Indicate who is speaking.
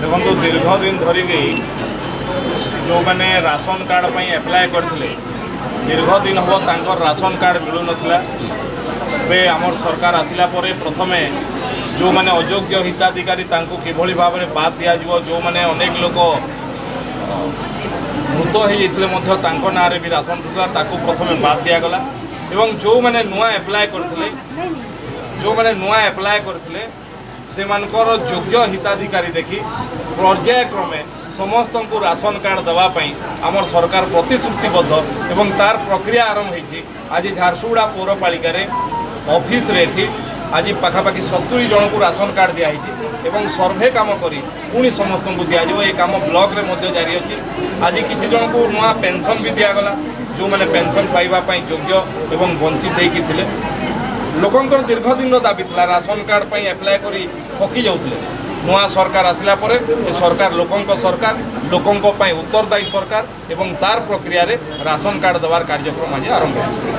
Speaker 1: देखो दीर्घ दिन धरिकी जो मैंने राशन कार्ड पर एप्लाय करते दीर्घ दिन हम तांकर राशन कार्ड मिलू नाला बे आमर सरकार आसिला परे प्रथमे जो मैंने अयोग्य हिताधिकारी किभली भाव में बाद दिज्व जो मैंने अनेक लोग मृत हो जाते ना भी राशन था प्रथमे बाद दिगला एवं जो मैंने नुआ एप्लाय करते जो मैंने नुआ एप्लाय करते से मानकर योग्य हिताधिकारी देखी पर्यायक्रमे समस्त को राशन कार्ड देवाई आमर सरकार प्रतिश्रुतिबद्ध एवं तार प्रक्रिया आरंभ होती। आज झारसुगुड़ा पौरपालिका ऑफिस रे आज पाखापाखि 70 जन को राशन कार्ड दिखाई एवं सर्वे काम करी पुणी समस्त को दिज्व ये कम ब्लॉक रे मध्य जारी अच्छी। आज किसी जन को नुआ पेंशन भी दिगला जो मैंने पेंशन पाइबापी योग्य एवं वंचित होते लोकंर दीर्घ दिन दाबी था राशन कार्ड पर एप्लाय करी थकी जाऊे नुआ सरकार आसिला परे ए सरकार लोकों उत्तरदायी सरकार एवं तार प्रक्रिया रे राशन कार्ड देवार कार्यक्रम आज आरंभ हो।